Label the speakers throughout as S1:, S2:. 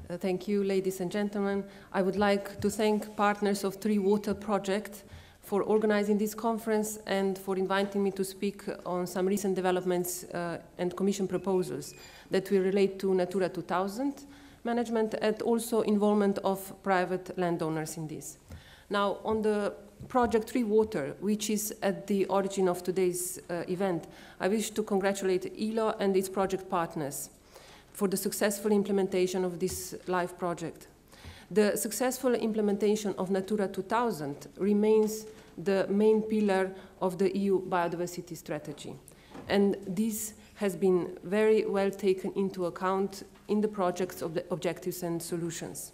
S1: Thank you, ladies and gentlemen. I would like to thank partners of Three Water Project for organizing this conference and for inviting me to speak on some recent developments and Commission proposals that will relate to Natura 2000 management and also involvement of private landowners in this. Now, on the project Three Water, which is at the origin of today's event, I wish to congratulate ILO and its project partners for the successful implementation of this LIFE project. The successful implementation of Natura 2000 remains the main pillar of the EU biodiversity strategy. And this has been very well taken into account in the project's objectives and solutions.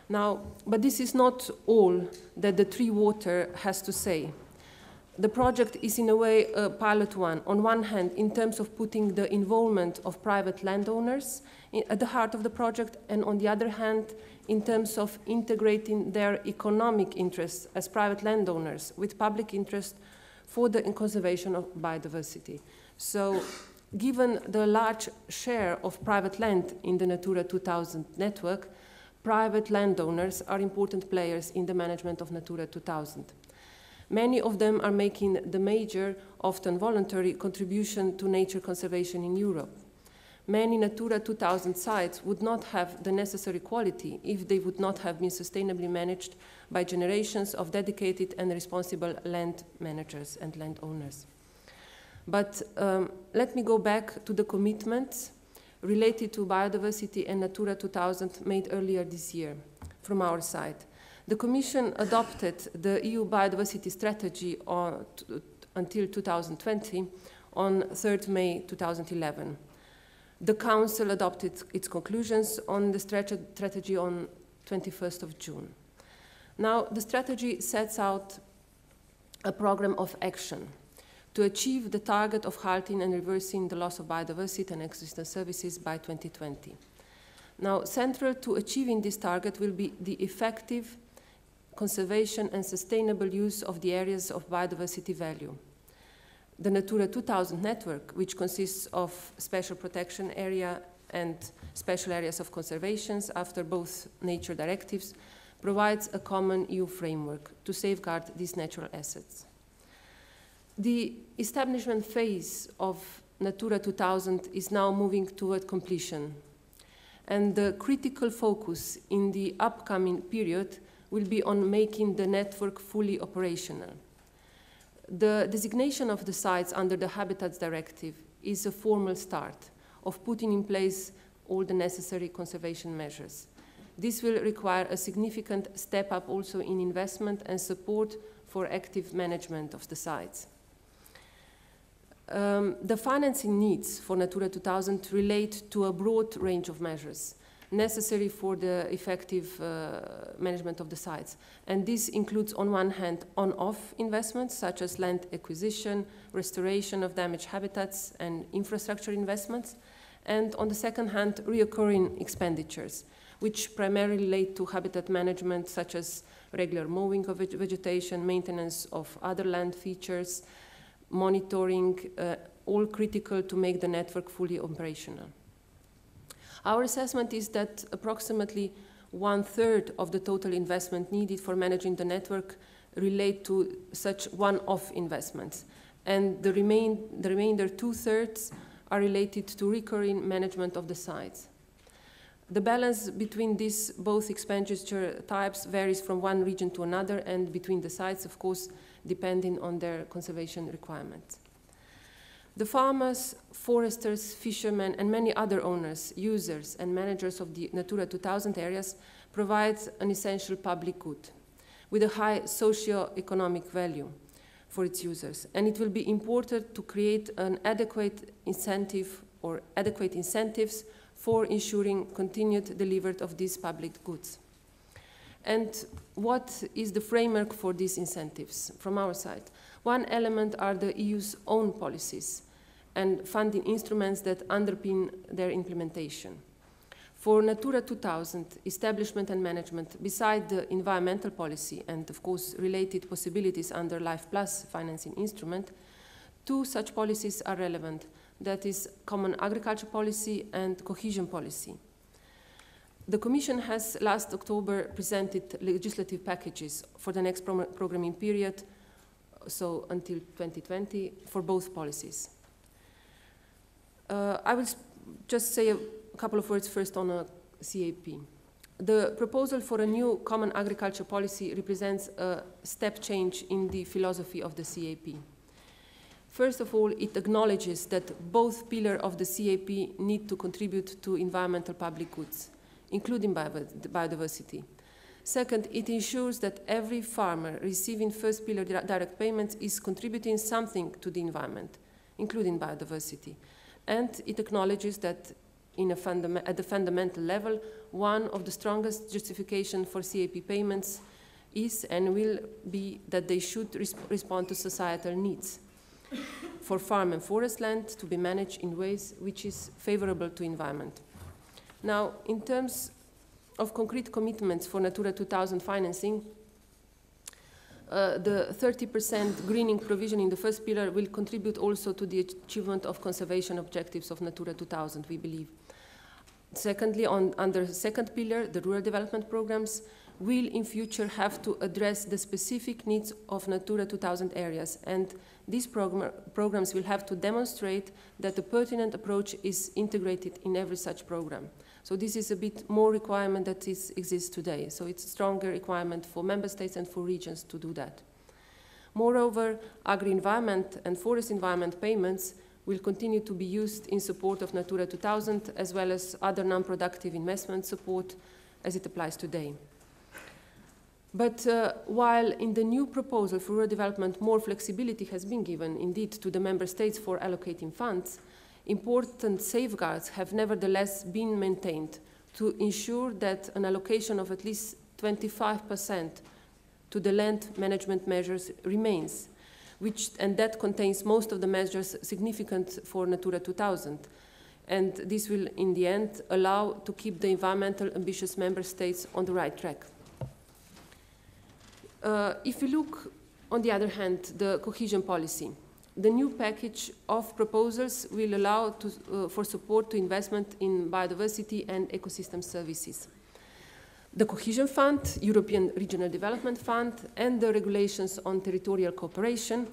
S1: Now, but this is not all that the Three Water has to say. The project is in a way a pilot one. On one hand, in terms of putting the involvement of private landowners at the heart of the project, and on the other hand, in terms of integrating their economic interests as private landowners with public interest for the conservation of biodiversity. So, given the large share of private land in the Natura 2000 network, private landowners are important players in the management of Natura 2000. Many of them are making the major, often voluntary, contribution to nature conservation in Europe. Many Natura 2000 sites would not have the necessary quality if they would not have been sustainably managed by generations of dedicated and responsible land managers and landowners. But let me go back to the commitments related to biodiversity and Natura 2000 made earlier this year from our side. The Commission adopted the EU biodiversity strategy until 2020 on 3rd May 2011. The Council adopted its conclusions on the strategy on 21st of June. Now, the strategy sets out a program of action to achieve the target of halting and reversing the loss of biodiversity and ecosystem services by 2020. Now, central to achieving this target will be the effective conservation and sustainable use of the areas of biodiversity value. The Natura 2000 network, which consists of special protection area and special areas of conservation after both nature directives, provides a common EU framework to safeguard these natural assets. The establishment phase of Natura 2000 is now moving toward completion, and the critical focus in the upcoming period will be on making the network fully operational. The designation of the sites under the Habitats Directive is a formal start of putting in place all the necessary conservation measures. This will require a significant step up also in investment and support for active management of the sites. The financing needs for Natura 2000 relate to a broad range of measures necessary for the effective management of the sites. And this includes, on one hand, on-off investments, such as land acquisition, restoration of damaged habitats, and infrastructure investments. And on the second hand, recurring expenditures, which primarily relate to habitat management, such as regular mowing of vegetation, maintenance of other land features, monitoring, all critical to make the network fully operational. Our assessment is that approximately 1/3 of the total investment needed for managing the network relate to such one-off investments, and the remainder 2/3 are related to recurring management of the sites. The balance between these both expenditure types varies from one region to another and between the sites, of course, depending on their conservation requirements. The farmers, foresters, fishermen, and many other owners, users, and managers of the Natura 2000 areas provide an essential public good with a high socio-economic value for its users. And it will be important to create an adequate incentive or adequate incentives for ensuring continued delivery of these public goods. And what is the framework for these incentives from our side? One element are the EU's own policies and funding instruments that underpin their implementation. For Natura 2000 establishment and management, beside the environmental policy and, of course, related possibilities under Life Plus financing instrument, two such policies are relevant. That is common agriculture policy and cohesion policy. The Commission has last October presented legislative packages for the next programming period, so until 2020, for both policies. I will just say a couple of words first on a CAP. The proposal for a new common agriculture policy represents a step change in the philosophy of the CAP. First of all, it acknowledges that both pillars of the CAP need to contribute to environmental public goods, including biodiversity. Second, it ensures that every farmer receiving first pillar direct payments is contributing something to the environment, including biodiversity. And it acknowledges that at the fundamental level, one of the strongest justifications for CAP payments is and will be that they should respond to societal needs for farm and forest land to be managed in ways which is favorable to environment. Now, in terms of concrete commitments for Natura 2000 financing, the 30% greening provision in the first pillar will contribute also to the achievement of conservation objectives of Natura 2000, we believe. Secondly, under the second pillar, the rural development programs will in future have to address the specific needs of Natura 2000 areas, and these programs will have to demonstrate that the pertinent approach is integrated in every such program. So this is a bit more requirement that exists today. So it's a stronger requirement for member states and for regions to do that. Moreover, agri-environment and forest environment payments will continue to be used in support of Natura 2000 as well as other non-productive investment support as it applies today. But while in the new proposal for rural development more flexibility has been given indeed to the member states for allocating funds, important safeguards have nevertheless been maintained to ensure that an allocation of at least 25% to the land management measures remains, and that contains most of the measures significant for Natura 2000. And this will, in the end, allow to keep the environmental ambitious member states on the right track. If we look, on the other hand, the cohesion policy, the new package of proposals will allow for support to investment in biodiversity and ecosystem services. The Cohesion Fund, European Regional Development Fund, and the regulations on territorial cooperation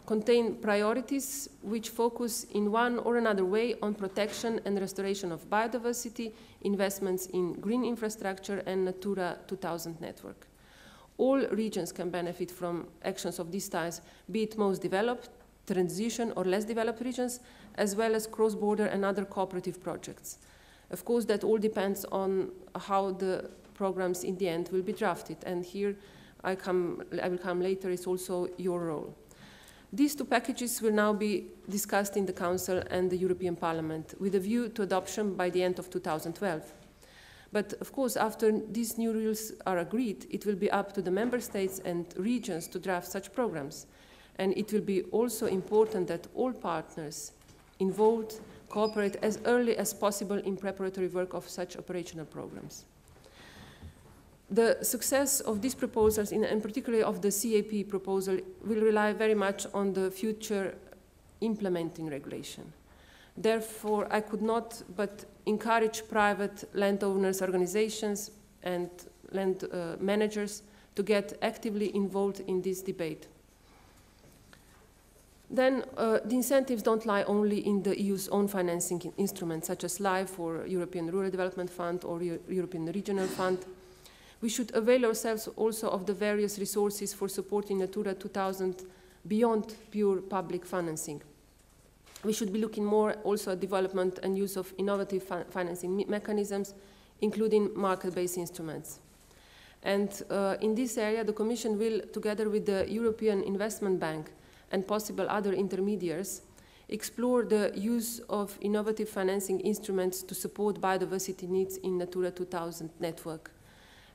S1: contain priorities which focus in one or another way on protection and restoration of biodiversity, investments in green infrastructure, and Natura 2000 network. All regions can benefit from actions of these types, be it most developed, transition or less developed regions, as well as cross-border and other cooperative projects. Of course, that all depends on how the programs in the end will be drafted, and here I will come later, is also your role. These two packages will now be discussed in the Council and the European Parliament with a view to adoption by the end of 2012. But of course, after these new rules are agreed, it will be up to the member states and regions to draft such programs. And it will be also important that all partners involved cooperate as early as possible in preparatory work of such operational programs. The success of these proposals, and particularly of the CAP proposal, will rely very much on the future implementing regulation. Therefore, I could not but encourage private landowners, organizations, and land managers to get actively involved in this debate. Then the incentives don't lie only in the EU's own financing instruments, such as LIFE or European Rural Development Fund or European Regional Fund. We should avail ourselves also of the various resources for supporting Natura 2000 beyond pure public financing. We should be looking more also at development and use of innovative financing mechanisms, including market-based instruments. And in this area, the Commission will, together with the European Investment Bank and possible other intermediaries, explore the use of innovative financing instruments to support biodiversity needs in Natura 2000 network.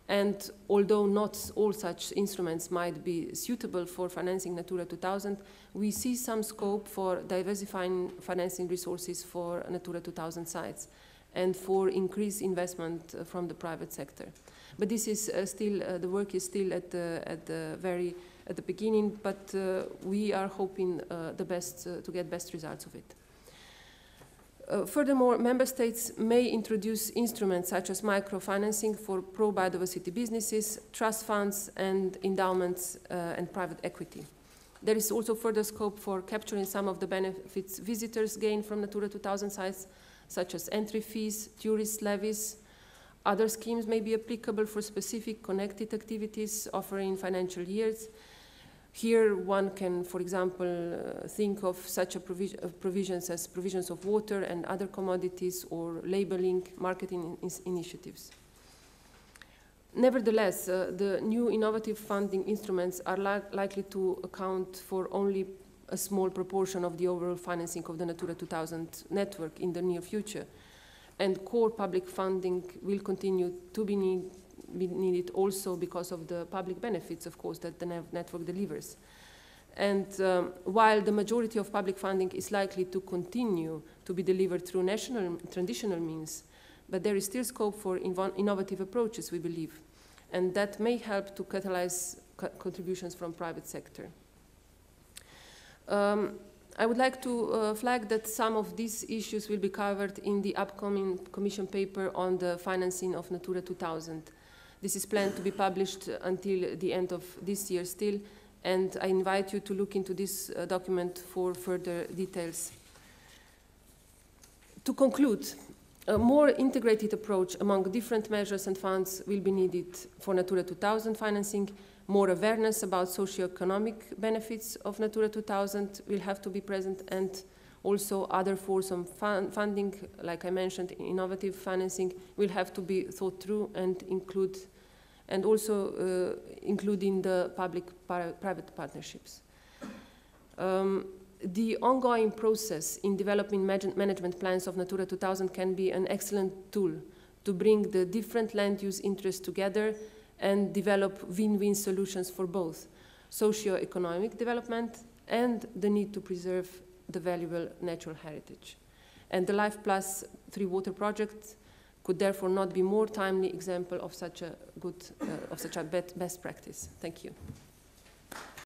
S1: And although not all such instruments might be suitable for financing Natura 2000, we see some scope for diversifying financing resources for Natura 2000 sites and for increased investment from the private sector. But this is still, the work is still at the beginning, but we are hoping to get best results of it. Furthermore, member states may introduce instruments such as microfinancing for pro-biodiversity businesses, trust funds, and endowments and private equity. There is also further scope for capturing some of the benefits visitors gain from Natura 2000 sites, such as entry fees, tourist levies. Other schemes may be applicable for specific connected activities offering financial yields. Here one can, for example, think of such provisions as provisions of water and other commodities, or labeling, marketing initiatives. Nevertheless, the new innovative funding instruments are likely to account for only a small proportion of the overall financing of the Natura 2000 network in the near future. And core public funding will continue to be needed also because of the public benefits, of course, that the network delivers. And while the majority of public funding is likely to continue to be delivered through traditional means, but there is still scope for innovative approaches, we believe, and that may help to catalyze contributions from private sector. I would like to flag that some of these issues will be covered in the upcoming Commission paper on the financing of Natura 2000. This is planned to be published until the end of this year still, and I invite you to look into this document for further details. To conclude, a more integrated approach among different measures and funds will be needed for Natura 2000 financing. More awareness about socio-economic benefits of Natura 2000 will have to be present, and also other forms of funding, like I mentioned, innovative financing, will have to be thought through and also including the public-private partnerships. The ongoing process in developing management plans of Natura 2000 can be an excellent tool to bring the different land use interests together and develop win-win solutions for both socio-economic development and the need to preserve the valuable natural heritage. And the Life Plus 3 water project could therefore not be more timely example of such a best practice. Thank you.